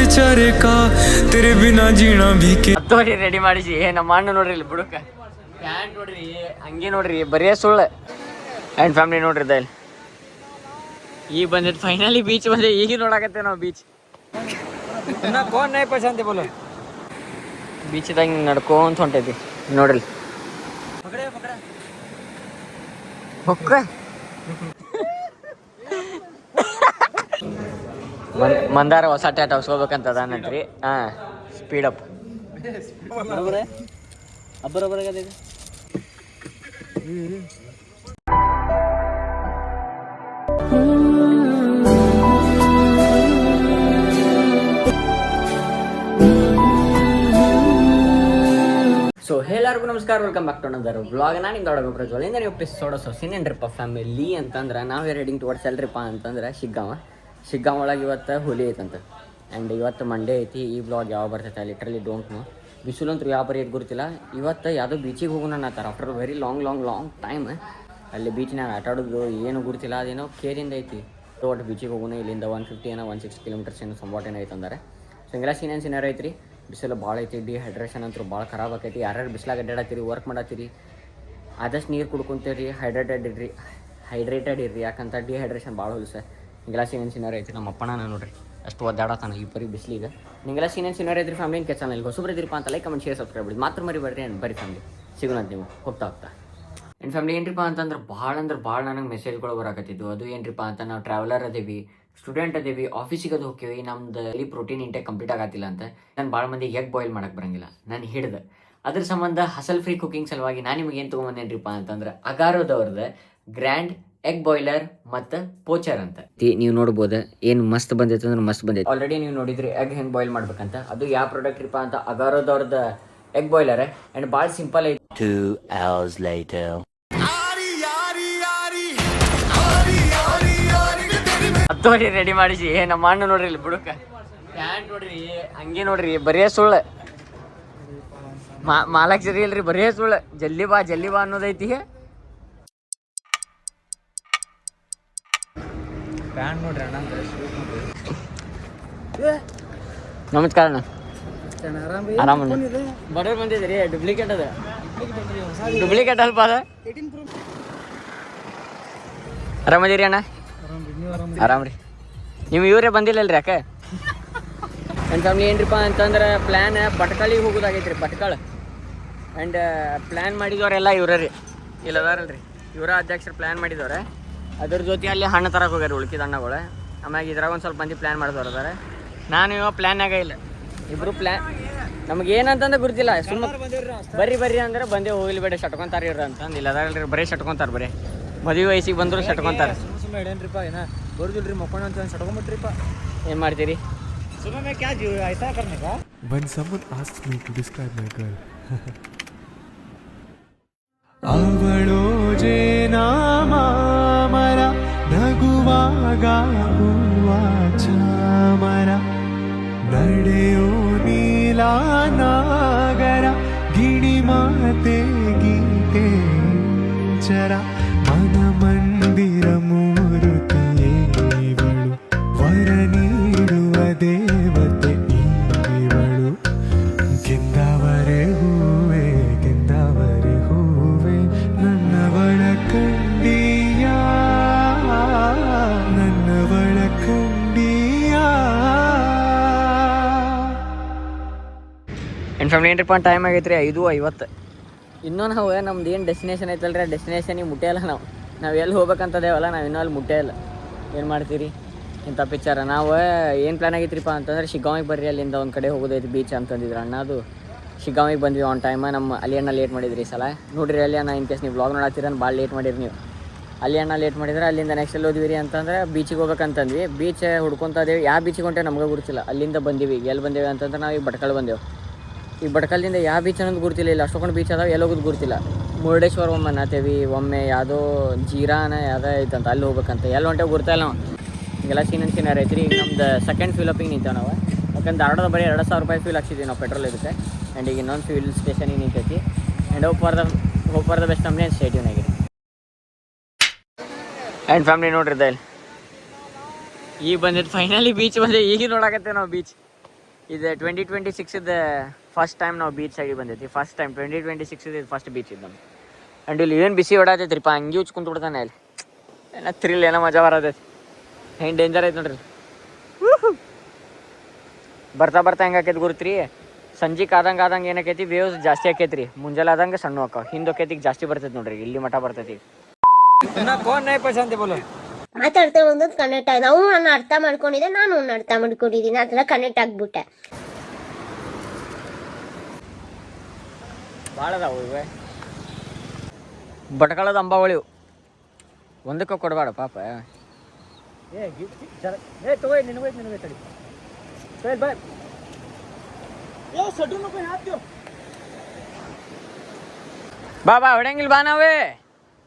बेचारे का तेरे बिना जीना भी के ಹತ್ತೋರಿ ರೆಡಿ ಮಾಡಿಸಿ ನಮ್ಮ ಅಣ್ಣ ನೋಡ್ರಿ ಇಲ್ಲಿ ಬುಡಕ ಪ್ಯಾಂಟ್ ನೋಡ್ರಿ ಹಂಗೆ ನೋಡ್ರಿ ಬರೇ ಸುಳ್ಳು ಆ್ಯಂಡ್ ಫ್ಯಾಮಿಲಿ ನೋಡ್ರಿ ದೈಲ್ ಈಗ ಬಂದಿದ್ದು ಫೈನಲಿ ಬೀಚ್ ಬಂದೆ ಈಗ ನೋಡಕತ್ತೇವೆ ನಾವು ಬೀಚ್ कौन नहीं पहचानते बोलो ಬೀಚ್ದಾಗ ನಡ್ಕೊಂತ ಹೊಂಟೈತಿ ನೋಡ್ರಿ ಹೊಕ್ಕ ಮಂದಾರ ಹೊಸ ಟ್ಯಾಟ್ ಹಸ್ಕೋಬೇಕಂತ ಅದಾನಂತ್ರಿ ಹಾಂ ಸ್ಪೀಡ್ ಅಪ್ ಬರೋಬರಾಗದ ಸೊ ಎಲ್ಲರಿಗೂ ನಮಸ್ಕಾರ, welcome back to another vlog. ನಾನು ನಿಮ್ಗೆ ದೊಡ್ಡ ಪ್ರಜ್ವಲ್ ಇಂದ ನೀವು episode seen trip of family ಅಂತಂದ್ರೆ ನಾವು ರೈಡಿಂಗ್ ಟುವರ್ಡ್ಸ್ ಎಲ್ರಿಪ್ಪ ಅಂತಂದ್ರೆ ಶಿಗ್ಗಾಂವ್ ಒಳಗೆ ಇವತ್ತು ಹೋಲಿ ಐತಂತ. ಆ್ಯಂಡ್ ಇವತ್ತು ಮಂಡೇ ಐತಿ. ಈ ವ್ಲಾಗ್ ಯಾವ ಬರ್ತೈತೆ ಲಿಟ್ರಲಿ ಡೋಂಟ್ ನೋ. ಬಿಸಿಲಂತೂ ಯಾವ ಬರೀ ಗೊತ್ತಿಲ್ಲ. ಇವತ್ತು ಯಾವುದೋ ಬೀಚಿಗೆ ಹೋಗೋಣ ಅನ್ನತ್ತಾರ ಆಫ್ಟರ್ ವೆರಿ ಲಾಂಗ್ ಟೈಮ್. ಅಲ್ಲಿ ಬೀಚ್ನಾಗ ಆಟ ಆಡೋದು ಏನು ಗೊತ್ತಿಲ್ಲ. ಅದೇನೋ ಕೇರಿಂದ ಐತಿ. ಒಟ್ಟು ಬೀಚಿಗೆ ಹೋಗೋಣ. ಇಲ್ಲಿಂದ 150 ಏನೋ 160 ಕಿಲೋಮೀಟರ್ಸ್ ಏನೋ ಸಂಬಾಟ್ ಏನೋ ಐತೆ ಅಂದರೆ. ಸೊ ಹಿಂಗೆಲ್ಲ ಸೀನ್ ಐತ್ರಿ. ಬಿಸಿಲು ಭಾಳ ಐತಿ. ಡಿಹೈಡ್ರೇಷನ್ ಅಂತೂ ಭಾಳ ಖರಾಬ್ ಆಕೈತಿ. ಯಾರ್ಯಾರು ಬಿಸಿಲಾಗ ಅಡ್ಡಾಡತ್ತೀರಿ, ವರ್ಕ್ ಮಾಡತ್ತೀರಿ, ಆದಷ್ಟು ನೀರು ಕುಡ್ಕೊಂತೀರಿ, ಹೈಡ್ರೇಟೆಡ್ ಇರ್ರಿ. ಯಾಕಂತ ಡಿಹೈಡ್ರೇಷನ್ ಭಾಳ ಹೊಲಸ. ಹಿಂಗೆಲ್ಲ ಸೀನ್ ಐತಿ. ನಮ್ಮ ಅಪ್ಪನ ನೋಡ್ರಿ ಅಷ್ಟು ಒದ್ದಾಡತಾನ ಈ ಪರಿ ಬಿಸಿಲಿಗೆ. ನಿಂಗೆಲ್ಲ ಸೀನ್ ಐತ್ರಿ ಫ್ಯಾಮಿಲಿ. ಕೆ ಚಾನಲ್ಗೆ ಹೊಸಬ್ರದಿರಪ್ಪ ಅಂತ ಲೈಕ್ ಕಮೆಂಟ್ ಶೇರ್ ಸಬ್ಸ್ಕ್ರೈಬ್ ಮಾಡಿ ಮಾತ್ರ ಮರಿಬೇಡ್ರಿ. ಬರೀ ಫ್ಯಾಮಿಲಿ ಸಿಗೋಣ ನೀವು ಹೋಗ್ತಾ ಏನು ಫ್ಯಾಮಿಲಿ ಏನ್ರಿಪ್ಪ ಅಂತಂದ್ರೆ ಭಾಳ ನನಗೆ ಮೆಸೇಜ್ಗಳು ಬರಾಕತ್ತಿದ್ದು. ಅದು ಏನ್ರಿಪ್ಪ ಅಂತ ನಾವು ಟ್ರಾವೆಲರ್ ಅದೇವಿ, ಸ್ಟೂಡೆಂಟ್ ಅದೇವಿ, ಆಫೀಸಿಗೆ ಅದು ಹೋಗ್ತೀವಿ, ನಮ್ದು ಇಲ್ಲಿ ಪ್ರೋಟೀನ್ ಇಂಟೇಕ್ ಕಂಪ್ಲೀಟ್ ಆಗತ್ತಿಲ್ಲ ಅಂತ. ನಾನು ಭಾಳ ಮಂದಿ ಎಗ್ ಬಾಯ್ಲ್ ಮಾಡಕ್ಕೆ ಬರಂಗಿಲ್ಲ. ನಾನು ಹಿಡ್ದೆ ಅದ್ರ ಸಂಬಂಧ ಹಸಲ್ ಫ್ರೀ ಕುಕಿಂಗ್ ಸಲುವಾಗಿ ನಾನು ನಿಮಗೆ ಏನು ತೊಗೊಂಬಂದೇನ್ರಿಪ್ಪ ಅಂತಂದ್ರೆ ಅಗಾರೋದವ್ರದ್ದು ಗ್ರ್ಯಾಂಡ್ ಎಗ್ ಬಾಯ್ಲರ್ ಮತ್ತು ಪೋಚರ್ ಅಂತ. ನೀವು ನೋಡ್ಬೋದು ಏನು ಮಸ್ತ್ ಬಂದೈತೆ ಅಂದ್ರೆ ಮಸ್ತ್ ಬಂದೈತೆ. ಆಲ್ರೆಡಿ ನೀವು ನೋಡಿದ್ರಿ ಎಗ್ ಹೆಂಗೆ ಬಾಯ್ಲ್ ಮಾಡ್ಬೇಕಂತ. ಅದು ಯಾವ ಪ್ರಾಡಕ್ಟ್ ರೀಪ್ಪ ಅಂತ ಅಗಾರೋದವ್ರದ್ದು ಎಗ್ ಬಾಯ್ಲರ್. ಆ್ಯಂಡ್ ಭಾಳ ಸಿಂಪಲ್ ಐತಿ. 2 hours later. ಹತ್ತೋರಿ ರೆಡಿ ಮಾಡಿಸಿ ನಮ್ಮ ಅಣ್ಣ ನೋಡ್ರಿ ಇಲ್ಲಿ ಬುಡಕ ಪ್ಯಾಂಟ್ ನೋಡ್ರಿ ಹಂಗೆ ನೋಡ್ರಿ ಬರೇ ಸುಳ್ಳು. ಮಾಲಕ್ ಸರಿ ಇಲ್ರಿ ಬರೇ ಸುಳ್ಳು. ಜಲ್ದಿ ಬಾ ಅನ್ನೋದೈತಿ. ಪ್ಯಾಂಟ್ ನೋಡ್ರಿ ಅಣ್ಣ. ನಮಸ್ಕಾರ ಅಣ್ಣ. ಆರಾಮ ಬರೋರು ಬಂದಿದ್ರಿ. ಡೂಪ್ಲಿಕೇಟ್ ಅದ. ಡೂಪ್ಲಿಕೇಟ್ ಅಲ್ಪ ಅದ. ಆರಾಮದಿರಿ ಅಣ್ಣ? ಆರಾಮ್ ರೀ. ನೀವು ಇವರೇ ಬಂದಿಲ್ಲಲ್ರಿ ಯಾಕೆ? ನನ್ನ ಫ್ಯಾಮಿಲಿ ಏನ್ರಿಪ್ಪ ಅಂತಂದ್ರೆ ಪ್ಲ್ಯಾನ್ ಭಟ್ಕಳಿಗೆ ಹೋಗೋದಾಗೈತೆ ರೀ. ಭಟ್ಕಳ ಆ್ಯಂಡ್ ಪ್ಲ್ಯಾನ್ ಮಾಡಿದವರೆಲ್ಲ ಇವರೇ ರೀ. ಇಲ್ಲದಾರಲ್ರಿ ಇವರ ಅಧ್ಯಕ್ಷರು ಪ್ಲ್ಯಾನ್ ಮಾಡಿದವ್ರೆ. ಅದ್ರ ಜೊತೆ ಅಲ್ಲಿ ಹಣ್ಣು ತರಕ್ಕೆ ಹೋಗ್ಯಾರ ಉಳ್ಕಿದ ಹಣ್ಣುಗಳು. ಆಮ್ಯಾಗ ಇದ್ರಾಗ ಒಂದು ಸ್ವಲ್ಪ ಮಂದಿ ಪ್ಲ್ಯಾನ್ ಮಾಡಿದವ್ರು ಅದಾರೆ. ನಾನು ಇವಾಗ ಪ್ಲ್ಯಾನಾಗ ಇಲ್ಲ. ಇಬ್ಬರು ಪ್ಲ್ಯಾನ್ ನಮ್ಗೆ ಏನಂತಂದ್ರೆ ಗುರುತಿಲ್ಲ. ಸುಮ್ಮನೆ ಬರ್ರಿ ಅಂದ್ರೆ ಬಂದೇ ಹೋಗ್ಲಿ ಬೇಡ ಶಟ್ಕೊಂತಾರೆ ಇವ್ರು ಅಂತಂದು. ಇಲ್ಲದಾರಲ್ರಿ ಬರೀ ಶಟ್ಕೊಂತಾರೆ. ಬರೀ ಮದುವೆ ವಯಸ್ಸಿಗೆ ಬಂದರೂ ಶಟ್ಕೊಂತಾರೆ. ಏನ್ರಿಪ್ಪ ಏನೋ ಗೊರ್ದಿಲ್ರಿ ಮಕ್ಕೊಂಡು ಅಂತ ಶಟ್ಕೊಂಬಿಟ್ರಿಪ್ಪ. ಏನು ಮಾಡ್ತೀರಿ? ಸುಮ್ಮನೆ ಕ್ಯಾ ಜೀವ ಐಸಾ ಕರ್ನೆ ಕಾ? When someone asks me to describe my girl, ಅವಳೋ ಜೇನಾಮರ ನಗುವಾಗ ಹೂವ ಚಾಮರ ನಡೆಯೋ ನೀಲ ನಾಗರ ಗಿಣಿ ಮಾತೆ ಗೀತೆ ಚರ ಮನ ಮಂದಿರ ಮೂರುತಿಯೇವಳು ವರ ನೀಡುವ ದೇವತೆ ಇವಳು. ಕೆಂದವರೆ ಹೂವೆ ನನ್ನವಳ ಕಂಡಿಯ ಏನು ಫ್ಯಾಮಿಲಿ ಏನ್ರಿಪ್ಪ ಟೈಮ್ ಆಗೈತೆ ರೀ 5:50. ಇನ್ನೂ ನಾವು ನಮ್ದು ಏನು ಡೆಸ್ಟಿನೇಷನ್ ಐತಲ್ರಿ ಆ ಡೆಸ್ಟಿನೇಷನಿಗೆ ಮುಟ್ಟೇ ಇಲ್ಲ. ನಾವು ಎಲ್ಲಿ ಹೋಗ್ಬೇಕಂತದೇವಲ್ಲ, ನಾವು ಇನ್ನೂ ಅಲ್ಲಿ ಮುಟ್ಟೇ ಇಲ್ಲ. ಏನು ಮಾಡ್ತೀರಿ ಇಂಥ ಪಿಕ್ಚರ. ನಾವು ಏನು ಪ್ಲ್ಯಾನ್ ಆಗೈತ್ರಿಪ್ಪ ಅಂತಂದ್ರೆ ಶಿಗ್ಗಾಂವಿಗೆ ಬರ್ರಿ, ಅಲ್ಲಿಂದ ಒಂದು ಕಡೆ ಹೋಗೋದೈತಿ ಬೀಚ್ ಅಂತಂದಿದ್ರು ಅಣ್ಣ. ಅದು ಶಿಗ್ಗಾಂವಿಗೆ ಬಂದ್ವಿ ಆನ್ ಟೈಮ್. ನಮ್ಮ ಅಲ್ಲಿ ಅಣ್ಣ ಲೇಟ್ ಮಾಡಿದ್ರಿ ಈ ಸಲ. ನೋಡಿರಿ ಅಲ್ಲಿ ಅಣ್ಣ ಇನ್ ಕೇಸ್ ನೀವು ವ್ಲಾಗ್ ನೋಡತ್ತೀರ ಭಾಳ ಲೇಟ್ ಮಾಡಿರಿ ನೀವು. ಅಲ್ಲಿ ಅಣ್ಣ ಲೇಟ್ ಮಾಡಿದ್ರೆ ಅಲ್ಲಿಂದ ನೆಕ್ಸ್ಟ್ ಎಲ್ಲಿ ಹೋದ್ವಿ ರೀ ಅಂತಂದ್ರೆ ಬೀಚಿಗೆ ಹೋಗ್ಬೇಕಂತಂದ್ವಿ. ಬೀಚ್ ಹುಡ್ಕೊತದೇವಿ. ಯಾವ ಬೀಚಿಗೆ ಹೊಂಟೇವೆ ನಮ್ಗೆ ಗೊತ್ತಿಲ್ಲ. ಅಲ್ಲಿಂದ ಬಂದೀವಿ. ಎಲ್ಲಿ ಬಂದೇವೆ ಅಂತಂದ್ರೆ ನಾವು ಈಗ ಭಟ್ಕಳ ಬಂದೆವು. ಈ ಭಟ್ಕಳದಿಂದ ಯಾವ ಬೀಚ್ ಅನ್ನೋದು ಗುರ್ತಿಲ್ಲ. ಇಲ್ಲ ಅಷ್ಟೊಂದು ಬೀಚ್ ಅದಾವೆ, ಎಲ್ಲಿ ಹೋಗೋದು ಗುರ್ತಿಲ್ಲ. ಮುರುಡೇಶ್ವರ ಒಮ್ಮೆ ಅನ್ನತ್ತೇವಿ, ಒಮ್ಮೆ ಯಾವುದೋ ಜೀರಾನ ಯಾವುದೋ ಐತಂತ ಅಲ್ಲಿ ಹೋಗ್ಬೇಕಂತ. ಎಲ್ಲಿ ಹೊಂಟೇವೆ ಗುರ್ತಾಯಿಲ್ಲ ನಾವು. ಈಗೆಲ್ಲ ಸೀನ್ ಐತ್ರಿ. ಈಗ ನಮ್ದು ಸೆಕೆಂಡ್ ಫಿಲಪಿಂಗ್ ನಿಂತೇವೆ ನಾವು. ಯಾಕಂದ್ರೆ ಧಾರವಾಡದ ಬರೀ 2,000 ರೂಪಾಯಿ ಫ್ಯೂಲ್ ಹಾಕ್ಸಿದ್ವಿ ನಾವು ಪೆಟ್ರೋಲ್ ಇದಕ್ಕೆ. ಆ್ಯಂಡ್ ಈಗ ಇನ್ನೊಂದು ಫ್ಯೂಲ್ ಸ್ಟೇಷನಿಗೆ ನಿಂತೈತಿ. And hope for the best ನಮ್ಮನೆ ಸ್ಟೇಟ್ಯೂನಾಗಿರಿ. ಆ್ಯಂಡ್ ಫ್ಯಾಮಿಲಿ ನೋಡ್ರಿ ದೈಲ್ ಈಗ ಬಂದಿದ್ದು ಫೈನಲಿ ಬೀಚ್ ಬಂದೆ. ಈಗ ನೋಡಕತ್ತೇವೆ ನಾವು ಬೀಚ್. ಇದು 2026 ಫಸ್ಟ್ ಟೈಮ್ ನಾವು ಬೀಚ್ ಸೈಡಿಗೆ ಬಂದೈತಿ. ಫಸ್ಟ್ ಟೈಮ್ 2026 ಇದು ಫಸ್ಟ್ ಬೀಚ್ ಇದ್ದು ನಮ್ಗೆ. ಆ್ಯಂಡ್ ಇಲ್ಲಿ ಏನು ಬಿಸಿ ಹೊಡತೈತ್ರಿಪ್ಪ, ಹಂಗೆ ಹುಚ್ಚು ಕುಂತು ಬಿಡ್ತಾನೆ ಅಲ್ಲಿ. ಏನೋ ಥ್ರಿಲ್, ಏನೋ ಮಜಾ ಬರತೈತಿ. ಹೆಂಗೆ ಡೇಂಜರ್ ಐತೆ ನೋಡ್ರಿ. ಬರ್ತಾ ಬರ್ತಾ ಹೆಂಗೆ ಆಕೈತಿ ಗುರುತ್ರಿ, ಸಂಜೆಗೆ ಆದಂಗೆ ಏನಾಕೈತಿ, ವೇವ್ಸ್ ಜಾಸ್ತಿ ಆಕೈತ್ರಿ. ಮುಂಜಾನೆ ಆದಂಗೆ ಸಣ್ಣ ಆಕಾವ, ಹಿಂದೆ ಹೋಕೈತಿಗೆ ಜಾಸ್ತಿ ಬರ್ತೈತಿ ನೋಡ್ರಿ. ಇಲ್ಲಿ ಮಠ ಬರ್ತೈತಿ. ಇನ್ನ ಕೋನ್ ನೈ ಪೈಸಾ ಬೋಲು. ಮಾತಾಡ್ತಾ ಒಂದೊಂದು ಕನೆಕ್ಟ್ ಆಗಿ ನಾವು ನಾನು ಅರ್ಥ ಮಾಡ್ಕೊಂಡಿದ್ದೆ, ನಾನು ಅರ್ಥ ಮಾಡ್ಕೊಂಡಿದ್ದೀನಿ, ಆ ಥರ ಕನೆಕ್ಟ್ ಆಗ್ಬಿಟ್ಟೆ. ಭಾಳ ಅದಾವು ಇವೆ ಬಟ್ಕಳದ ಅಂಬಾವಳಿ. ಒಂದಕ್ಕೆ ಕೊಡಬೇಡ ಪಾಪ. ತಗೋ ನಿನಗೆ ತಡಿ ಬಾಯ್. ಬಾ ಹೊಡೆಯಂಗಿಲ್ಲ, ಬಾ ನಾವೇ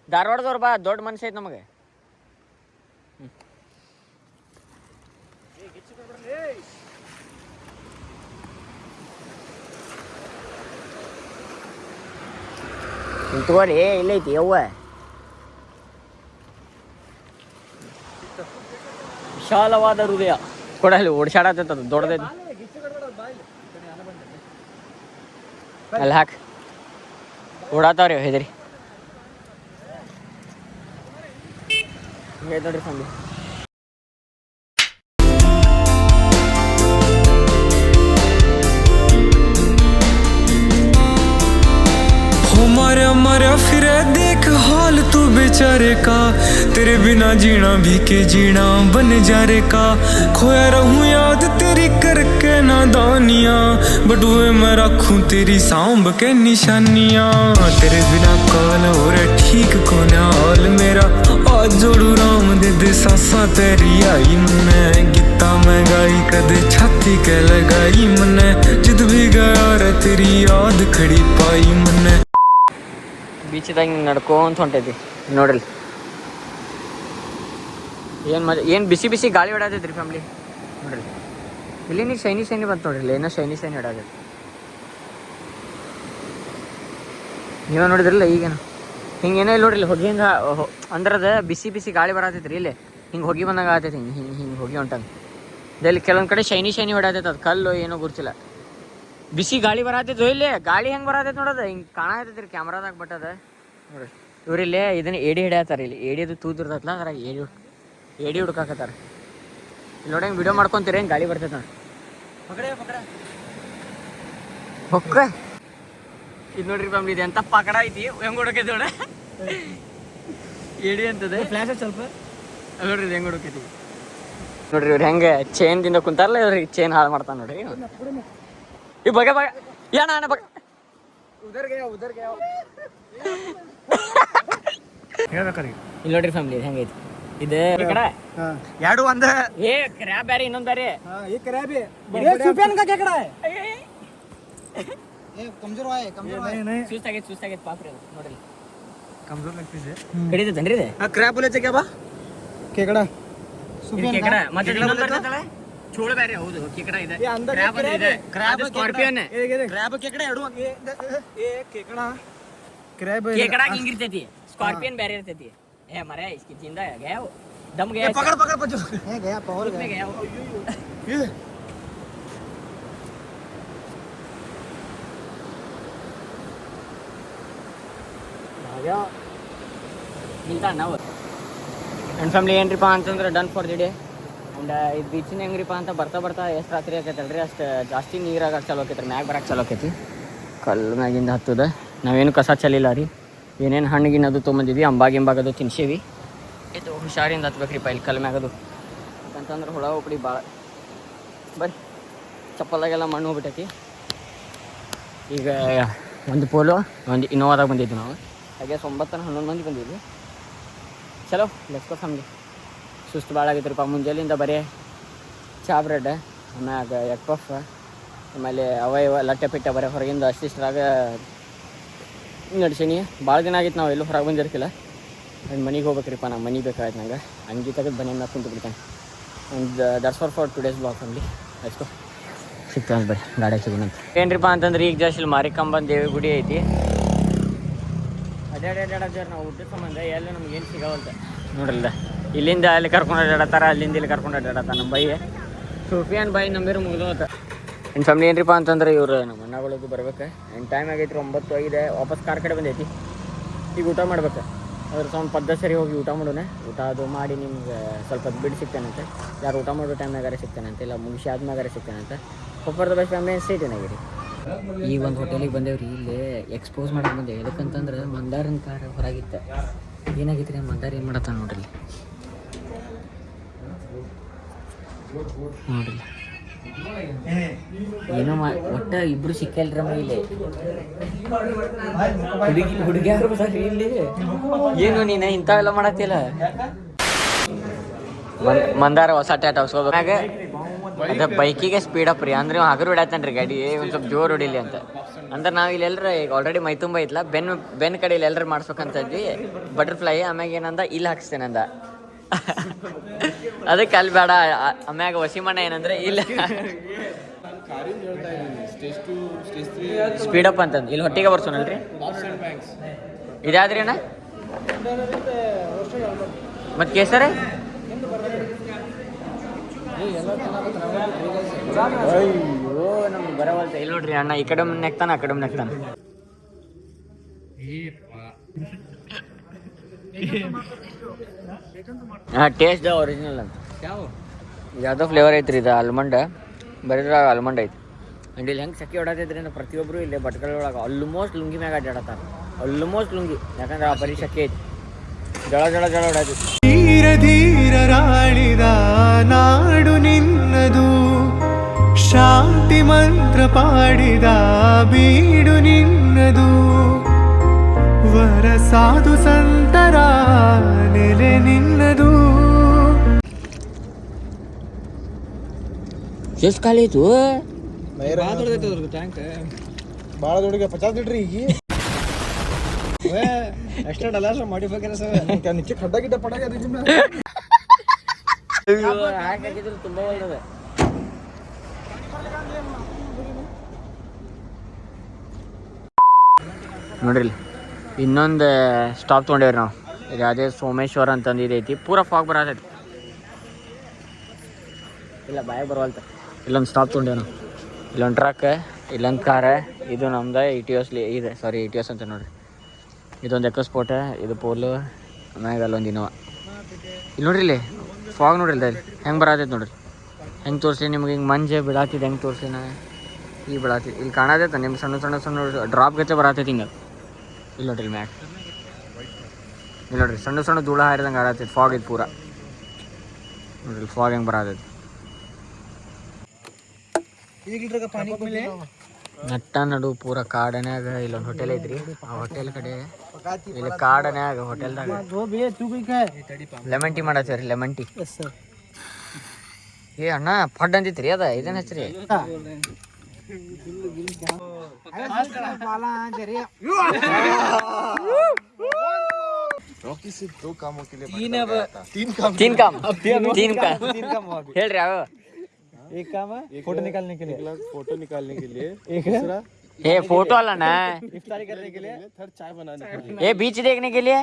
ಧಾರವಾಡದವ್ರು, ಬಾ ದೊಡ್ಡ ಮನುಷ್ಯ ಐತೆ ನಮಗೆ. ತಗೋರಿ, ಇಲ್ಲೈತಿ ಯವ್ವ. ವಿಶಾಲವಾದ ಹೃದಯ ಕೊಡಲಿ, ಓಡಿಸಾಡತ್ತದ ದೊಡ್ಡದೈತಿ. ಅಲ್ಲಿ ಹಾಕಿ ಓಡಾತಾವ್ರಿ ಹೆದರಿ. ಹಿಂಗೆ ನೋಡ್ರಿ ಸಂದಿ. मरा फिरे देख हाल तू बेचारे का, तेरे बिना जीना भी के जीना बन जा रे का। खोया रहूं याद तेरी करके नादानियां, बटुए मैं रखूं तेरी सांभ के निशानियां। तेरे बिना काल हो रे ठीक कोना हाल मेरा, आज जोड़ू राम दे सासा तेरी आई मने। गीता मैं गाई कदे छाती के लगाई मने, जिद भी गया रे तेरी याद खड़ी पाई मने। ಬೀಚ್ದಾಗ ಹಿಂಗೆ ನಡ್ಕೊಂತ ಹೊಂಟೈತಿ ನೋಡ್ರಿ. ಏನು ಮಜಾ, ಏನು ಬಿಸಿ ಬಿಸಿ ಗಾಳಿ ಹೊಡತೈತ್ರಿ ಫ್ಯಾಮ್ಲಿ ನೋಡ್ರಿ. ಇಲ್ಲಿ ನೀವು ಶೈನಿ ಬಂತು ನೋಡ್ರಿ, ಏನೋ ಶೈನಿ ಹೊಡತೈತಿ. ನೀವೇ ನೋಡಿದ್ರಲ್ಲ ಈಗೇನು ಹಿಂಗೇನೋ ಇಲ್ಲಿ ನೋಡ್ರಿ. ಹೊಗೆ ಹಿಂಗೆ ಅಂದ್ರದ ಬಿಸಿ ಬಿಸಿ ಗಾಳಿ ಬರತೈತ್ರಿ. ಇಲ್ಲಿ ಹಿಂಗೆ ಹೊಗೆ ಬಂದಂಗೆ ಆಗತೈತಿ. ಹಿಂಗೆ ಹೊಗೆ ಹೊಂಟಂಗೆ ಇಲ್ಲಿ ಕೆಲವೊಂದು ಕಡೆ ಶೈನಿ ಹೊಡತೈತೆ. ಅದು ಕಲ್ಲು ಏನೋ ಗುರ್ತಿಲ್ಲ. ಬಿಸಿ ಗಾಳಿ ಬರತೈತಿ. ಇಲ್ಲಿ ಗಾಳಿ ಹೆಂಗೆ ಬರತೈತಿ ನೋಡೋದು, ಹಿಂಗೆ ಕಾಣತೈತಿ ರೀ ಕ್ಯಾಮ್ರಾದಾಗ. ಬಟ್ ಅದ ನೋಡ್ರಿ, ಇವ್ರಿಲ್ಲೇ ಇದನ್ನ ಏಡಿ ಹಿಡಿಯತ್ತಾರ. ಇಲ್ಲಿ ಏಡಿದು ತೂದಿರ್ತೈತಲ್ಲ, ಅದ್ರಾಗ ಏಡಿ ಹುಡ್ಕಾಕತ್ತಾರ. ಇಲ್ಲಿ ನೋಡಿ, ಹೆಂಗೆ ವಿಡಿಯೋ ಮಾಡ್ಕೊತೀರಿ, ಹೆಂಗೆ ಗಾಳಿ ಬರ್ತೈತೆ ನೋಡಿ. ಹೊಕ್ಕ ಇದು ನೋಡ್ರಿ ಫ್ಯಾಮ್ಲಿ, ಇದು ಎಂತ ಪಕಡ ಐತಿ, ಹೆಂಗೆ ಹುಡುಕೈತಿ ನೋಡ ಏಡಿ ಅಂತದ. ಫ್ಲಾಶ್ ಸ್ವಲ್ಪ ನೋಡ್ರಿ ಇದು ಹೆಂಗೆ ಹುಡುಕೈತಿ ನೋಡ್ರಿ. ಇವ್ರು ಹೆಂಗೆ ಚೈನ್ದಿಂದ ಕುಂತಾರಲ್ಲ, ಇವ್ರಿಗೆ ಚೈನ್ ಹಾಳು ಮಾಡ್ತಾನೆ ನೋಡ್ರಿ. ಈ ಬಗೆ ಏನ ಬಗ ಹೇಳ್ಬೇಕ್ರಿ. ಇಲ್ಲಿ ನೋಡ್ರಿ ಫ್ಯಾಮಿಲಿ, ಇದು ಹೆಂಗೈತಿ. ಇದು ಈ ಕಡೆ ಎರಡು ಒಂದ ಏ ಕ್ರ್ಯಾಬ್ ಬ್ಯಾರೆ, ಇನ್ನೊಂದು ಬ್ಯಾರೆ. ಈ ಕ್ರ್ಯಾಬ್ ಸುಫಿಯಾನ್ का क्या खड़ा है? ये कमजोर है, कमजोर है. ಸುಸ್ತಾಗೈತಿ ಪಾಪ್ರಿ ಅದು ನೋಡ್ರಿ. कमजोर लगती है. ಕಡಿತೈತೇನ್ರಿ ಇದು? क्रैब बोले थे क्या बा? केकड़ा. ಇದು ಕೇಕಡ. ಮತ್ತೆ ಇನ್ನೊಂದು ಬರ್ತೈತಲ್ಲ ಚೋಳ ಬ್ಯಾರೆ. ಹೌದು, ಕೇಕಡ ಇದೆ. ಕ್ರ್ಯಾಬ್ ಅಂದ್ರೆ ಇದೆ. Crab scorpion. क्रैब केकड़ा ಎರಡು ये केकड़ा क्रैब ಕೇಕಡ ಹಿಂಗಿರ್ತೈತಿ, ಸ್ಕಾರ್ಪಿಯನ್ ಬ್ಯಾರೆ ಇರ್ತೈತಿ. ಏ ಮರೆ इसकी जिंदा गया वो, दम गया. पकड़ बच्चों. है गया पावर में गया वो. ये ಆಗ ನಿಲ್ತಾ ನಾವು. ನನ್ನ ಫ್ಯಾಮಿಲಿ ಏನ್ರಿಪ್ಪ ಅಂತಂದ್ರೆ done for the day. And ಇದು ಬೀಚಿನ ಹೆಂಗ್ರಿಪ್ಪ ಅಂತ ಬರ್ತಾ ಎಷ್ಟು ರಾತ್ರಿ ಆಕೈತಲ್ರಿ, ಅಷ್ಟು ಜಾಸ್ತಿ ನೀರಾಗ ಚಲೋ ಆಕೈತ್ರಿ. ಮ್ಯಾಗ ಬರಕ್ಕೆ ಚಲೋ ಆಕೈತಿ. ಕಲ್ಲು ಮ್ಯಾಗಿಂದ ಹತ್ತದ. ನಾವೇನು ಕಸ ಚಲಿಲ್ಲ ರೀ. ಏನೇನು ಹಣ್ಣಿಗಿನ ಅದು ತೊಗೊಂಬಂದಿದ್ವಿ, ಅಂಬಾಗಿಂಬಾಗದು ತಿನ್ಸೇವಿ. ಇದು ಹುಷಾರಿಂದ ಹತ್ಬೇಕ್ರಿಪ್ಪ ಇಲ್ಲಿ ಕಲ್ಲು ಮ್ಯಾಗದು, ಯಾಕಂತಂದ್ರೆ ಹುಳ ಉಪ್ಪಡಿ ಭಾಳ. ಬರ್ರಿ, ಚಪ್ಪಲಾಗೆಲ್ಲ ಮಣ್ಣು ಹೋಗ್ಬಿಟ್ಟೈತಿ. ಈಗ ಒಂದು ಪೋಲೋ ಒಂದು ಇನೋವಾದಾಗ ಬಂದಿದ್ವಿ ನಾವು. ಹಾಗೆ 9-11 ಮಂದಿ ಬಂದಿದ್ವಿ. ಚಲೋ ಲೆಟ್ಸ್ ಫ್ಯಾಮಿಲಿ. ಸುಸ್ತು ಭಾಳ ಆಗೈತ್ರಿಪ್ಪ. ಮುಂಜಾನೆಯಿಂದ ಬರೀ ಚಾ ಬ್ರೆಡ್, ಆಮ್ಯಾಗ ಎಗ್ ಪಫ್, ಆಮೇಲೆ ಇವ ಲಟ್ಟೆ ಪಿಟ್ಟೆ ಬರೀ ಹೊರಗಿಂದ ಅಷ್ಟಿಷ್ಟ್ರಾಗ ನಡ್ಸೀನಿ. ಭಾಳ ದಿನ ಆಗಿತ್ತು ನಾವು ಎಲ್ಲೂ ಹೊರಗೆ ಬಂದಿರ್ತಿಲ್ಲ. ನನ್ನ ಮನೆಗೆ ಹೋಗ್ಬೇಕ್ರಿಪ್ಪ, ನಮ್ಮ ಮನೆ ಬೇಕಾಯ್ತು ನಂಗೆ. ಅಂಗಿ ತೆಗೆದು ಬನ್ನಿ ಮ್ಯಾಗ ಕುಂತು ಬಿಡ್ತಾನೆ. ಒಂದು that's for today's blog family. ಆಯ್ತು ಸಿಗ್ತಾನೆ ಬರ್ರಿ, ಗಾಡಿ ಸಿಗೋಣಂತ. ಏನ್ರಿಪ್ಪ ಅಂತಂದ್ರೆ ಈಗ ಜಾಸ್ತಿ ಇಲ್ಲಿ ಮಾರಿಕಂಬನ್ ದೇವಿ ಗುಡಿ ಐತಿ. ಅಡ್ಡಾಡ್ಯಾಡ್ಯಾಡ್ಯಾರ ನಾವು ಊಟದ ಸಂಬಂಧ ಎಲ್ಲ ನಮ್ಗೇನು ಸಿಗೋವಲ್ತ ನೋಡ್ರಲ್ಲ. ಇಲ್ಲಿಂದ ಅಲ್ಲಿ ಕರ್ಕೊಂಡು ಅಡ್ಡಾಡತ್ತಾರ, ಅಲ್ಲಿಂದ ಇಲ್ಲಿ ಕರ್ಕೊಂಡು ಅಡ್ಡಾಡತ್ತಾರ. ನಮ್ಮ ಬೈ ಸುಫಿಯಾನ್ ಬಾಯಿ ನಂಬಿರು ಮುಗಿದೋತ. ನನ್ನ ಫ್ಯಾಮಿಲಿ ಏನ್ರಿಪ್ಪ ಅಂತಂದ್ರೆ ಇವ್ರು ನಮ್ಮ ಅಣ್ಣಗಳದ್ದು ಬರ್ಬೇಕು ಆ್ಯಂಡ್ ಟೈಮ್ ಆಗೈತ್ರಿ 9:05 ವಾಪಸ್ ಕಾರ್ ಕಡೆ ಬಂದೈತಿ ಈಗ ಊಟ ಮಾಡ್ಬೇಕು ಅದ್ರ ಸೌಂಡ್ ಪದ್ಧ ಸರಿ ಹೋಗಿ ಊಟ ಮಾಡೋಣ ಊಟ ಅದು ಮಾಡಿ ನಿಮ್ಗೆ ಸ್ವಲ್ಪ ಹೊತ್ತು ಬಿಟ್ಟು ಸಿಗ್ತಾನಂತೆ ಯಾರು ಊಟ ಮಾಡೋ ಟೈಮ್ನಾಗಾರೆ ಸಿಗ್ತಾನಂತೆ ಇಲ್ಲ ಮುಗಿಸಿ ಆದ್ಮ್ಯಾಗಾರೆ ಸಿಗ್ತಾನಂತೆ ಕೊಪ್ಪರದ ಬಸ್ ಫ್ಯಾಮಿಲಿ ಸ್ಟೇಟ್ ಏನಾಗಿರಿ ಈ ಒಂದು ಹೋಟೆಲಿಗೆ ಬಂದೇವ್ರಿ ಇಲ್ಲಿ ಎಕ್ಸ್ಪೋಸ್ ಮಾಡಕ್ಕೆ ಬಂದೇವೆ ಎದಕ್ಕಂತಂದ್ರೆ ಮಂದಾರನ ಕಾರ್ ಹೊರಗಿತ್ತು ಏನಾಗಿತ್ತು ರೀ ಮಂದಾರ ಏನು ಮಾಡತ್ತ ನೋಡ್ರಿ ನೋಡ್ರಿ ಏನೋ ಒಟ್ಟ ಇಬ್ರು ಸಿಕ್ಕಲ್ರಮ್ಮ ಇಲ್ಲಿ ಹುಡುಗಿಯಾರು ಬರ್ರಿ ಇಲ್ಲಿ ಏನು ನೀನು ಇಂಥವೆಲ್ಲ ಮಾಡತ್ತಿಲ್ಲ ಮಂದಾರ ಹೊಸ ಟ್ಯಾಟ್ ಹಾಕ್ಸ್ಕೋಬೇಕಾಗ ಅದ ಬೈಕಿಗೆ ಸ್ಪೀಡಪ್ ರೀ ಅಂದ್ರೆ ಹಗರು ಹೊಡ್ಯಾತಾನ ರೀ ಗಾಡಿ ಒಂದು ಸ್ವಲ್ಪ ಜೋರು ಹೊಡಿಲಿ ಅಂತ ಅಂದ್ರೆ ನಾವು ಇಲ್ಲಿ ಎಲ್ಲರ ಈಗ ಆಲ್ರೆಡಿ ಮೈ ತುಂಬ ಐತ್ಲ ಬೆನ್ ಕಡೆ ಇಲ್ಲಿ ಎಲ್ಲರೂ ಮಾಡ್ಸ್ಬೇಕಂತದ್ವಿ ಬಟರ್ಫ್ಲೈ ಆಮ್ಯಾಗ ಏನಂದ ಇಲ್ಲಿ ಹಾಕ್ಸ್ತೇನಂದ ಅದಕ್ಕೆ ಅಲ್ಲಿ ಬೇಡ ಆಮ್ಯಾಗ ವಸಿಮಣ್ಣ ಏನಂದ್ರೆ ಇಲ್ಲ ಸ್ಪೀಡಪ್ ಅಂತಂದು ಇಲ್ಲಿ ಹೊಟ್ಟಿಗೆ ಬರ್ಸೋನಲ್ರಿ ಇದಾದ್ರಿ ಅಣ್ಣ ಮತ್ತು ಕೇಸರ ಅಯ್ಯೋ ನಮ್ಗೆ ಬರವಲ್ತ ಇಲ್ಲಿ ನೋಡ್ರಿ ಅಣ್ಣ ಈ ಕಡೆ ನೆಕ್ತಾನ ಆ ಕಡೆ ನೆಕ್ತಾನ ಹಾಂ ಟೇಸ್ಟ್ ಒರಿಜಿನಲ್ ಅಂತ ಯಾವುದೋ ಫ್ಲೇವರ್ ಐತ್ರಿ ಇದು ಆಲ್ಮಂಡ್ ಬರೀದ್ರ ಆಲ್ಮಂಡ್ ಐತಿ ಆ್ಯಂಡ್ ಇಲ್ಲಿ ಹೆಂಗೆ ಸಕ್ಕಿ ಹೊಡತೈತ್ರಿ ಅಂದ್ರೆ ಪ್ರತಿಯೊಬ್ಬರು ಇಲ್ಲಿ ಬಟ್ಗಳೊಳಗೆ ಆಲ್ಮೋಸ್ಟ್ ಲುಂಗಿ ಮ್ಯಾಗ ಅಡ್ಡಾಡತ್ತಾರ ಆಲ್ಮೋಸ್ಟ್ ಲುಂಗಿ ಯಾಕಂದ್ರೆ ಆ ಬರೀ ಸಕ್ಕಿ ಐತಿ ಜಳ ಜಳ ಜಳ ಹೊಡತೈತಿ ಧೀರ ಧೀರರಾಳಿದ ನಾಡು ನಿನ್ನದು ಶಾಂತಿ ಮಂತ್ರ ಪಾಡಿದ ಬೀಡು ನಿನ್ನದು ವರ ಸಾಧು ಸಂತರ ನೆಲೆ ನಿನ್ನದು ಎಷ್ಟು ಖಾಲಿ ಆಯ್ತು ಟ್ಯಾಂಕ್ ಭಾಳ ದೊಡ್ಡ 50 ಲೀಟ್ರ್ ಈಗ ಎಕ್ಸ್ಟ್ರಾ ಡಲಾರ್ ಮಾಡಿಫಿಕೇರ್ ಸರ್ ನಿಚ್ಚೆ ಖಡ್ಡ ಗಿಡ್ಡ ಪಡಾಗ ಹಾಕಿದ್ರು ತುಂಬ ಒಳ್ಳೆಯದು ನೋಡ್ರಿ ಇನ್ನೊಂದು ಸ್ಟಾಪ್ ತೊಗೊಂಡೇವ್ರಿ ನಾವು ಇದು ಅದೇ ಸೋಮೇಶ್ವರ ಅಂತಂದು ಇದೈತಿ ಪೂರ ಫಾಗ್ ಬರತೈತಿ ಇಲ್ಲ ಬಾಯಾಗ ಬರವಲ್ತ ಇಲ್ಲೊಂದು ಸ್ಟಾಪ್ ತೊಗೊಂಡೇವು ನಾವು ಇಲ್ಲೊಂದು ಟ್ರಕ್ ಇಲ್ಲೊಂದು ಕಾರ ಇದು ನಮ್ದು ETOS ಇದೆ ಸಾರಿ ETOS ಅಂತ ನೋಡ್ರಿ ಇದೊಂದು ಎಕೋಸ್ಪೋರ್ಟ್ ಇದು ಪೋಲು ಆಮ್ಯಾಗ ಅಲ್ಲೊಂದು ಇನೋವಾ ಇಲ್ಲಿ ನೋಡ್ರಿ ಇಲ್ಲಿ ಫಾಗ್ ನೋಡ್ರಿ ಇಲ್ಲಿ ಹೆಂಗೆ ಬರತೈತೆ ನೋಡ್ರಿ ಹೆಂಗೆ ತೋರಿಸ್ಲಿ ನಿಮ್ಗೆ ಹಿಂಗೆ ಮಂಜೆ ಬಿಡಾತಿದ್ದು ಹೆಂಗೆ ತೋರಿಸ್ಲಿ ನಾ ಈಗ ಬಿಡಾತಿ ಇಲ್ಲಿ ಕಾಣತೈತೆ ನಿಮ್ಗೆ ಸಣ್ಣ ಸಣ್ಣ ಸಣ್ಣ ಡ್ರಾಪ್ ಗಚ್ಚೆ ಬರತೈತಿ ಹಿಂಗೆ ಇಲ್ಲಿ ನೋಡ್ರಿ ಇಲ್ಲಿ ಮ್ಯಾಕ್ ಇಲ್ಲಿ ನೋಡ್ರಿ ಸಣ್ಣ ಸಣ್ಣ ಧೂಳ ಹಾರಿದಂಗೆ ಆರತೈತಿ ಫಾಗ್ ಇದು ಪೂರ ನೋಡ್ರಿ ಫಾಗ್ ಹೆಂಗೆ ಬರತೈತಿ ನಟ್ಟ ನಡು ಪೂರ ಕಾಡನ್ಯಾಗ ಇಲ್ಲೊಂದು ಹೋಟೆಲ್ ಐತ್ರಿ ಆ ಹೋಟೆಲ್ ಕಡೆ ಇಲ್ಲಿ ಕಾಡನ್ಯಾಗ ಹೋಟೆಲ್ದಾಗ ಲೆಮನ್ ಟೀ ಮಾಡತ್ತೀವ್ರಿ ಲೆಮನ್ ಟೀ ಏ ಅಣ್ಣ ಫಡ್ ಅಂತಿತ್ರಿ ಅದ ಇದೇನು ಹಚ್ಚಿರಿ तीन काम ಹೇಳ್ರಿ ಯಾವ एक काम है फोटो निकालने के लिए एक दूसरा ए फोटो वाला ना इफ्तारी करने के लिए थर्ड चाय बनाने के लिए ए बीच देखने के लिए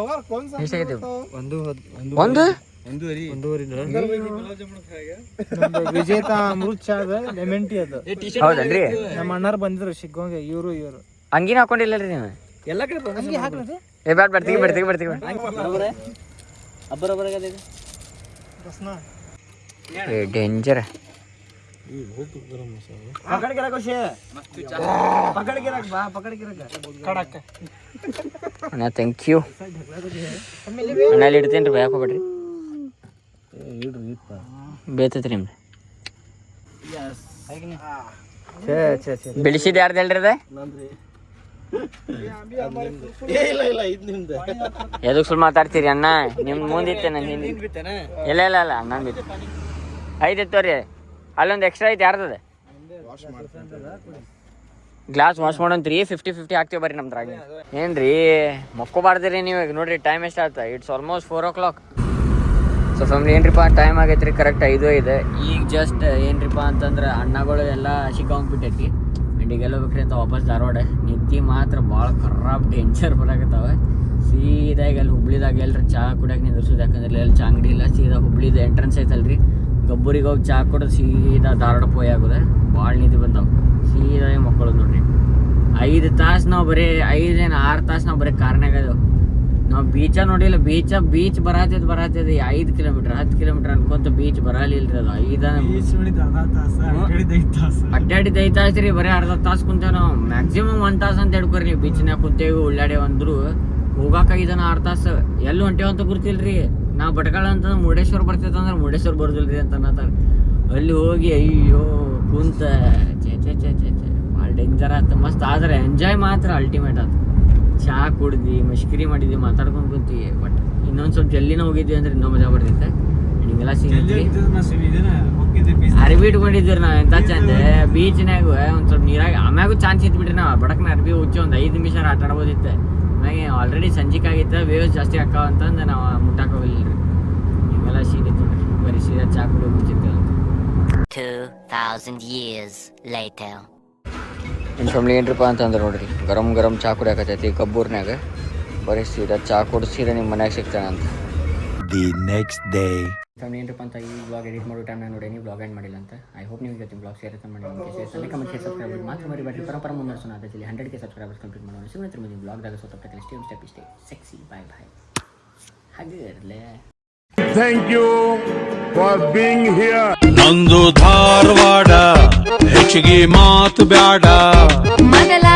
और कौन सा ಒಂದು ವಿಜೇತ ಅಮೃತ್ ಚಾದ ಲೆಮನ್ ಟೀ ಅದು ಹೌದಲ್ರಿ ನಮ್ಮ ಅಣ್ಣಾರು ಬಂದಿದ್ರು ಶಿಗ್ಗೋಂಗೆ ಇವರು ಅಂಗಿನ ಹಾಕೊಂಡಿಲ್ಲರಿ ನೀವು ಎಲ್ಲ ಕಡೆ ಅಂಗಿ ಹಾಕ್ರಿ ಏ ಬ್ಯಾಡ ಬರ್ತೀವಿ ಅಬ್ಬರಬರಗದೆ ರಸ್ನಾ ಏ ಡೇಂಜರ್ पकड़ के रखो शे पकड़ के रख बा पकड़ के रख कड़क ಅಣ್ಣ ಥ್ಯಾಂಕ್ ಯು ಅಣ್ಣ ಇಲ್ಲಿ ಇಡ್ತೇನೆ ರೀ ಯಾಕೆ ಹೋಗ್ಬೇಡ್ರಿ ಬೇತೈತ್ರಿ ನಿಮ್ದು ಬೆಳೆಸಿದ ಯಾರ್ದು ಹೇಳ್ರಿ ಅದ ಎದಕ್ಕೆ ಸುಳ್ಳು ಮಾತಾಡ್ತೀರಿ ಅಣ್ಣ ನಿಮ್ ಮುಂದಿತ್ತೆ ನಾನು ಹಿಂದೆ ಇಲ್ಲ ನಾನು ಬಿತ್ತು ಐದು ರೀ ಅಲ್ಲೊಂದು ಎಕ್ಸ್ಟ್ರಾ ಐತೆ ಯಾರ್ದದ ಗ್ಲಾಸ್ ವಾಶ್ ಮಾಡೋಂತ್ರಿ 50-50 ಹಾಕ್ತೀವಿ ಬರ್ರಿ ನಮ್ದ್ರಾಗ ಏನ್ರಿ ಮಕ್ಕೋಬಾರ್ದ್ರಿ ನೀವು ಈಗ ನೋಡ್ರಿ ಟೈಮ್ ಎಷ್ಟಾಯ್ತು it's almost 4 o'clock so family ಏನ್ರಿಪ್ಪ ಟೈಮ್ ಆಗೈತ್ರಿ ಕರೆಕ್ಟ್ 5 ಇದೆ ಈಗ ಜಸ್ಟ್ ಏನ್ರಿಪ್ಪ ಅಂತಂದ್ರೆ ಅಣ್ಣಗಳು ಎಲ್ಲ ಸಿಕ್ಕಾಂಗ್ಬಿಟ್ಟೈತಿ ಆ್ಯಂಡ್ ಈಗ ಹೋಗ್ಬೇಕ್ರಿ ಅಂತ ವಾಪಸ್ ಧಾರವಾಡ ನಿದ್ದೆ ಮಾತ್ರ ಭಾಳ ಖರಾಬ್ ಡೇಂಜರ್ ಬರಾಕತ್ತಾವ ಸೀದಾ ಈಗ ಅಲ್ಲಿ ಹುಬ್ಳಿದಾಗ ಎಲ್ಲರೂ ಚಹಾ ಕುಡಿಯೋಕೆ ನಿಂದಿರ್ಸೋದು ಯಾಕಂದ್ರೆ ಅಲ್ಲಿ ಚಾ ಅಂಗಡಿ ಇಲ್ಲ ಸೀದಾ ಹುಬ್ಳಿದು ಎಂಟ್ರೆನ್ಸ್ ಐತಲ್ರಿ ಕಬ್ಬೂರಿಗೆ ಹೋಗಿ ಚಾ ಕೊಡೋದು ಸೀದಾ ಧಾರವಾಡ ಪೋಯ್ ಆಗೋದೆ. ಭಾಳ ನಿಧಿ ಬಂದಾವ, ಸೀದಾ ಮಕ್ಕಳು ನೋಡ್ರಿ. 5 ತಾಸು ನಾವು ಬರೀ 6 ತಾಸು ನಾವು ಬರೀ ಕಾರ್ನಾಗ ಅದೇವು. ನಾವು ಬೀಚ ನೋಡಿಲ್ಲ, ಬೀಚ್ ಬರತ್ತದ 5 ಕಿಲೋಮೀಟರ್ 10 ಕಿಲೋಮೀಟರ್ ಅನ್ಕೊಂತ ಬೀಚ್ ಬರಲಿಲ್ರಿ. ಅದು 5 ತಾಸು ರೀ, ಬರೀ ಅರ್ಧ ತಾಸು ಕುಂತೇವೆ ನಾವು. ಮ್ಯಾಕ್ಸಿಮಮ್ 1 ತಾಸು ಅಂತ ಹೇಳ್ಕೊರಿ ನೀವು. ಬೀಚ್ನಾಗ ಕುಂತೇವಿ, ಉಳ್ಳಾಡೇವು ಅಂದ್ರು ಹೋಗಾಕ 6 ತಾಸು ಎಲ್ಲಿ ಹೊಂಟೇವ ಅಂತ ಗೊತ್ತಿಲ್ರಿ. ನಾವು ಭಟ್ಕಳ ಅಂತಂದ್ರೆ ಮುರುಡೇಶ್ವರ ಬರ್ತೈತೆ ಮುರುಡೇಶ್ವರ ಬರೋದಿಲ್ರಿ ಅಂತ ಅನ್ನತಾರೆ. ಅಲ್ಲಿ ಹೋಗಿ ಅಯ್ಯೋ ಕುಂತ ಚೆ ಭಾಳ ಡೇಂಜರ್ ಆಯ್ತು. ಮಸ್ತ್ ಆದ್ರೆ ಎಂಜಾಯ್ ಮಾತ್ರ ಅಲ್ಟಿಮೇಟ್ ಆಯ್ತು. ಚಾ ಕುಡ್ದು ಮಶ್ಕರಿ ಮಾಡಿದ್ವಿ, ಮಾತಾಡ್ಕೊಂಡು ಕುಂತೀವಿ. ಬಟ್ ಇನ್ನೊಂದು ಸ್ವಲ್ಪ ಜಲ್ದಿನ ಹೋಗಿದ್ವಿ ಅಂದ್ರೆ ಇನ್ನೂ ಮಜಾ ಬರ್ತೈತೆ. ಹಿಂಗೆಲ್ಲ ಸಿಗಿದ್ವಿ, ಅರ್ಬಿ ಇಟ್ಕೊಂಡಿದ್ವಿ ನಾವು. ಎಂತ ಚಂದ ಬೀಚ್ನಾಗ ಒಂದು ಸ್ವಲ್ಪ ನೀರಾಗ ಆಮ್ಯಾಗೂ ಚಾನ್ಸ್ ಇದ್ಬಿಟ್ರಿ. ನಾವು ಬಡಕ್ನ ಅರ್ಬಿ ಹುಚ್ಚಿ ಒಂದು 5 ನಿಮಿಷ ಆಟ ಆಡ್ಬೋದಿತ್ತು. ಆಮ್ಯಾಗೆ ಆಲ್ರೆಡಿ ಸಂಜಿಕ್ ಆಗಿತ್ತು, ವೇವ್ಸ್ ಜಾಸ್ತಿ ಹಾಕಾವ ಅಂತಂದು ನಾವು ಮುಟ್ಟಾಕ ಹೋಗಿಲ್ಲ. ಹಿಂಗೆಲ್ಲ ಸೀನಿತ್ತು ನೋಡ್ರಿ, ಬರೀ ಸೀದಾ ಚಾ ಕುಡಿಯೋ ಮುಂಚಿತ್ತು. 2000 years later. ಇನ್ನು ಫ್ಯಾಮ್ಲಿ ಏನ್ರಪ್ಪ ಅಂತಂದ್ರೆ ನೋಡ್ರಿ, ಗರಂ ಚಾ ಕುಡಿಯಾಕತ್ತೈತಿ ಕಬ್ಬೂರ್ನಾಗ. ಬರೀ ಸೀದಾ ಚಾ ಕುಡಿದು ಸೀದಾ ನಿಮ್ಮ ಮನ್ಯಾಗ ಸಿಗ್ತಾನೆ ಅಂತ. The next day. ಫ್ಯಾಮ್ಲಿ ಏನ್ರಪ್ಪ ಅಂತ ಈ ಬ್ಲಾಗ್ ಎಡಿಟ್ ಮಾಡೋ ಟೈಮ್ ನಾನು ನೋಡೇನಿ, ಬ್ಲಾಗ್ ಎಂಡ್ ಮಾಡಿಲ್ಲ ಅಂತ. ಐ ಹೋಪ್ ನೀವು ಇವತ್ತಿನ ಬ್ಲಾಗ್ ಶೇರ್ ಮಾಡಿ ಕಮೆಂಟ್ ಸಬ್ಸ್ಕ್ರೈಬ್ ಮಾತ್ರ ಮರಿಬೇಡ್ರಿ. ಪರಂಪರ ಮುಂದುವರ್ಸೋಣ. ಅದರಲ್ಲಿ 100K ಸಬ್ಸ್ಕ್ರೈಬರ್ಸ್ ಕಂಪ್ಲೀಟ್ ಮಾಡೋಣ. ಸಿಗೋಣ ಮುಂದಿನ ಬ್ಲಾಗ್ದಾಗ ಸ್ವತಃ ಸ್ಟೆಪ್ ಸೆಕ್ಸಿ ಬಾಯ್ ಹಾಗೆ ಇರಲೇ. Thank you for being here. ನಂದು ಧಾರವಾಡ ಹೆಚ್ಚಿಗೆ ಮಾತು ಬ್ಯಾಡ. ಮಗಲ